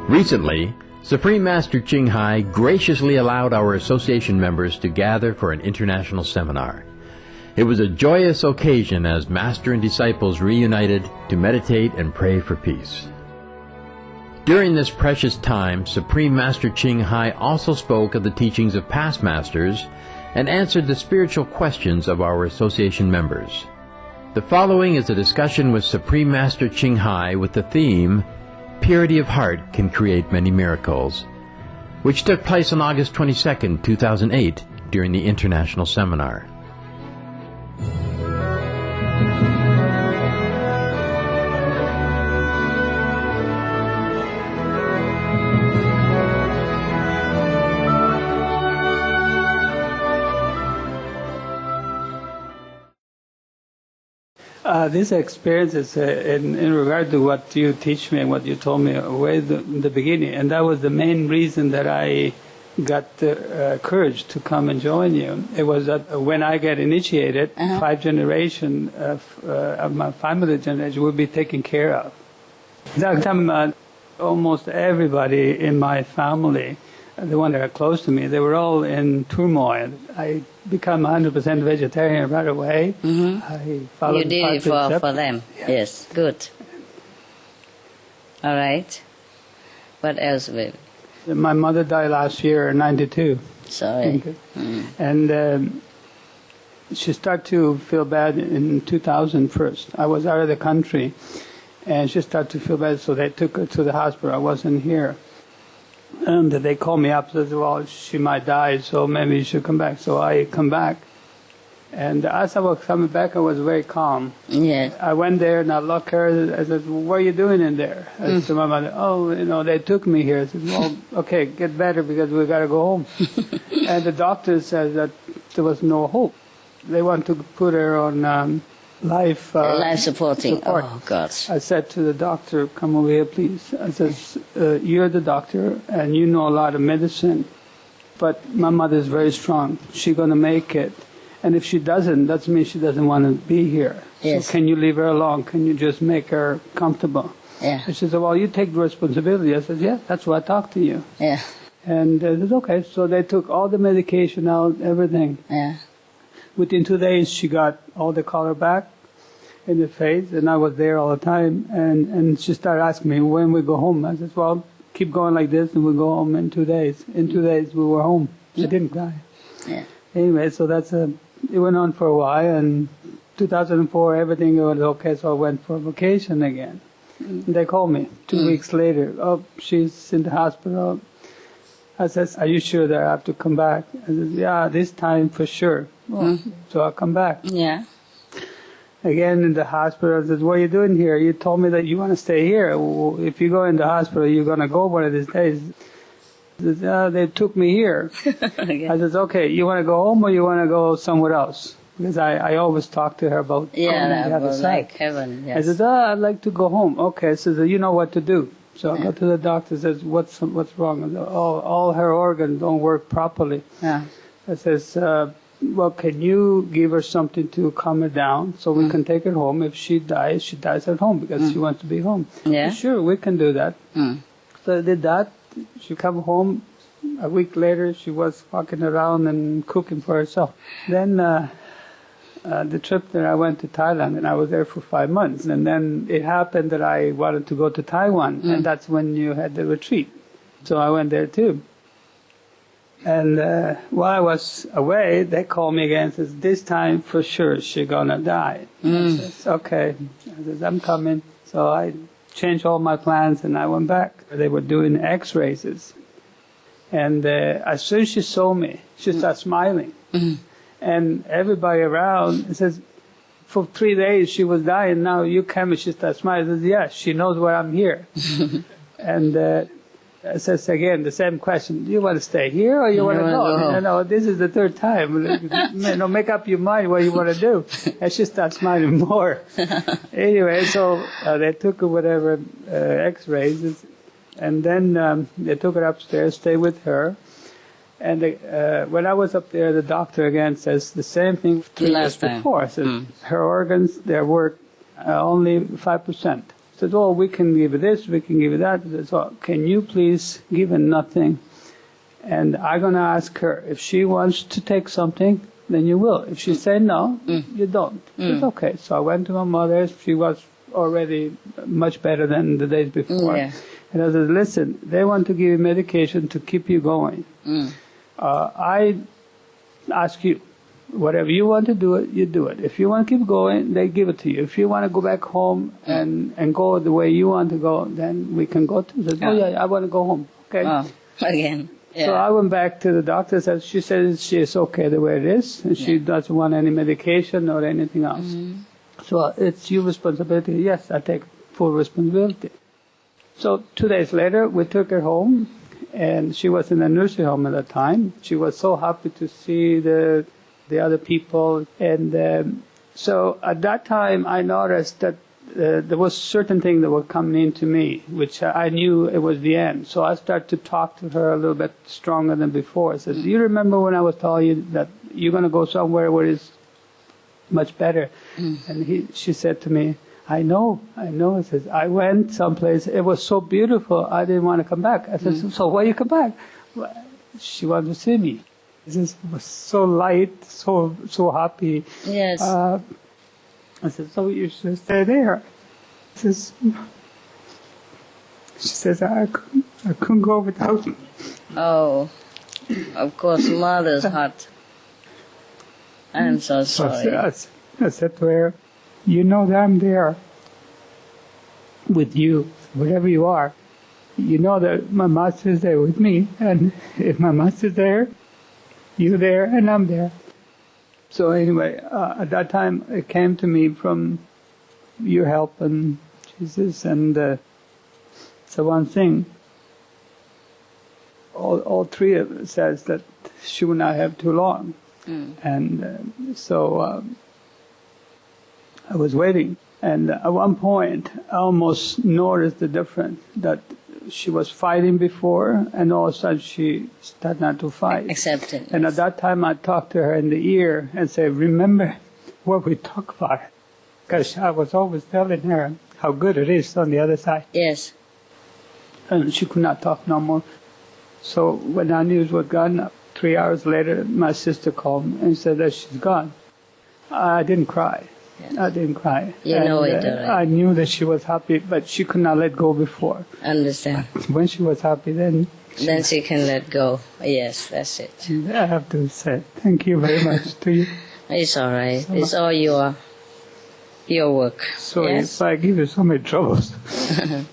Recently, Supreme Master Ching Hai graciously allowed our association members to gather for an international seminar. It was a joyous occasion as Master and disciples reunited to meditate and pray for peace. During this precious time, Supreme Master Ching Hai also spoke of the teachings of past masters and answered the spiritual questions of our association members. The following is a discussion with Supreme Master Ching Hai with the theme, Purity of Heart Can Create Many Miracles, which took place on August 22, 2008, during the International Seminar. This experience is in regard to what you teach me and what you told me way in the beginning, and that was the main reason that I got the courage to come and join you. It was that when I get initiated, 5 generations of my family generation will be taken care of. That time, almost everybody in my family, the ones that are close to me, they were all in turmoil. I become 100% vegetarian right away. I followed You did it for them. Yes, good. All right. What else, baby? My mother died last year, 92. Sorry. And she started to feel bad in 2000 first. I was out of the country, and she started to feel bad, so they took her to the hospital. I wasn't here. And they called me up and said, well, she might die, so maybe you should come back. So I come back. And as I was coming back, I was very calm. Yes. I went there and I looked her. I said, what are you doing in there? I said to my mother, they took me here. I said, well, okay, get better because we got to go home. And the doctor said that there was no hope. They want to put her on life supporting. Support. Oh, God. I said to the doctor, come over here, please. I said, you're the doctor and you know a lot of medicine, but my mother is very strong. She's going to make it. And if she doesn't, that means she doesn't want to be here. Yes. So can you leave her alone? Can you just make her comfortable? Yeah. She said, well, you take the responsibility. I said, yeah, that's why I talked to you. Yeah. And it was okay. So they took all the medication out, everything. Yeah. Within 2 days, she got all the color back in the face, and I was there all the time. And she started asking me when we go home. I said, well, keep going like this, and we'll go home in 2 days. In 2 days, we were home. She didn't die. Yeah. Anyway, so it went on for a while, and 2004, everything was okay, so I went for vacation again. And they called me 2 weeks later. Oh, she's in the hospital. I said, are you sure that I have to come back? I said, yeah, this time for sure. Well, so I'll come back. Yeah. Again in the hospital, I said, what are you doing here? You told me that you want to stay here. Well, if you go in the hospital, you're going to go one of these days. I said, they took me here. Okay. I said, okay, you want to go home or you want to go somewhere else? Because I always talk to her about going to the other side. Like heaven, yes. I said, I'd like to go home. Okay, so you know what to do. So I go to the doctor, says, what's wrong? I said, all her organs don't work properly. Yeah. I says, well, can you give her something to calm her down so we can take her home? If she dies at home because she wants to be home. Yeah. Sure, we can do that. So I did that. She come home. A week later, she was walking around and cooking for herself. Then the trip that I went to Thailand, and I was there for 5 months. And then it happened that I wanted to go to Taiwan, and that's when you had the retreat. So I went there too. And while I was away, they called me again and says, this time for sure she's gonna die. I says, okay. I says, I'm coming. So I changed all my plans and I went back. They were doing X-rays. And as soon as she saw me, she started smiling. And everybody around says, for 3 days she was dying, now you came and she started smiling. I says, yes, she knows why I'm here. And it says again the same question, do you want to stay here or you want to go? No, this is the third time. Make up your mind what you want to do. And she starts smiling more. Anyway, so they took her whatever X-rays, and then they took her upstairs, stayed with her. And when I was up there, the doctor again says the same thing 3 years before. Says her organs, they work only 5%. said, "Oh, we can give you this, we can give you that." I said, "So can you please give her nothing? And I'm going to ask her if she wants to take something, then you will. If she said no, you don't." It's okay. So I went to my mother's. She was already much better than the days before. Yeah. And I said, "Listen, they want to give you medication to keep you going. I ask you, whatever you want to do it, you do it. If you want to keep going, they give it to you. If you want to go back home and go the way you want to go, then we can go too." I said, "Oh yeah, I want to go home." Okay. Again. Yeah. So I went back to the doctor. She says she's okay the way it is, and she doesn't want any medication or anything else. So it's your responsibility. Yes, I take full responsibility. So 2 days later, we took her home, and she was in a nursing home at the time. She was so happy to see the other people, and so at that time I noticed that there was certain things that were coming into me, which I knew it was the end. So I started to talk to her a little bit stronger than before. I said, "Do you remember when I was telling you that you're going to go somewhere where it's much better?" And she said to me, I know. I said, "I went someplace, it was so beautiful, I didn't want to come back." I said, "So why you come back?" Well, she wanted to see me. It was so light, so happy. Yes. I said, "So you should stay there." She says, I couldn't go without you." Oh, of course, mother's heart. I'm so sorry. I said to her, "You know that I'm there with you, wherever you are. You know that my master's there with me, and if my master's there, you're there, and I'm there." So anyway, at that time, it came to me from your help and Jesus, and so one thing, all three of us says that she will not have too long. And so I was waiting, and at one point I almost noticed the difference, that she was fighting before, and all of a sudden she started not to fight. Accepting. And at that time I talked to her in the ear and said, "Remember what we talked about." Because I was always telling her how good it is on the other side. Yes. And she could not talk no more. So when our news was gone, 3 hours later, my sister called me and said that she's gone. I didn't cry. Yeah. I didn't cry. You know it already. I knew that she was happy, but she could not let go before. Understand. When she was happy, then she can let go. Yes, that's it. I have to say thank you very much to you. It's all right. It's all your work. Sorry Yes? if I give you so many troubles.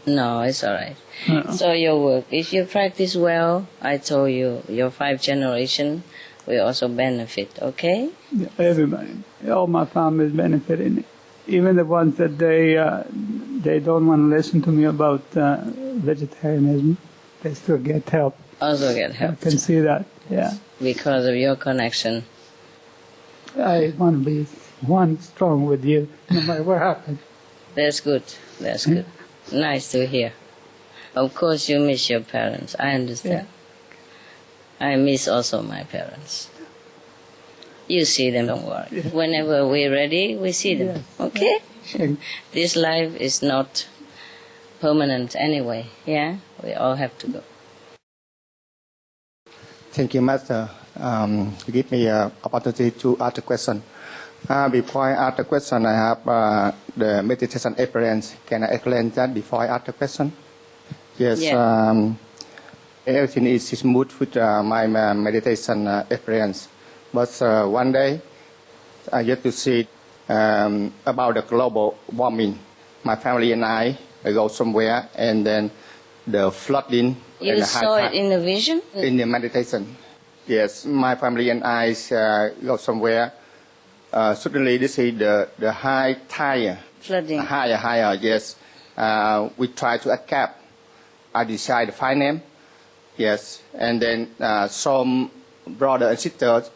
No, it's all right. No. It's all your work. If you practice well, I told you, your 5 generation will also benefit, okay? Yeah, everybody, all my family is benefiting. Even the ones that they don't want to listen to me about vegetarianism, they still get help. Also get I help. can see that, yeah. Because of your connection. I want to be one strong with you, no matter what happens. That's good. That's good. Nice to hear. Of course you miss your parents. I understand. I miss also my parents. You see them, don't worry. Yeah. Whenever we're ready, we see them. Yes. Okay? And This life is not permanent anyway. Yeah? We all have to go. Thank you, Master. Give me an opportunity to ask a question. Before I ask the question, I have the meditation experience. Can I explain that before I ask the question? Yes. Yeah. Everything is smooth with my meditation experience. But one day, I get to see about the global warming. My family and I go somewhere, and then the flooding. You and the saw high it in the vision? in the meditation. Yes, my family and I go somewhere. Suddenly, this is the high tide. Flooding. Higher, yes. We try to escape. I decide to find them. Yes, and then some brother and sisters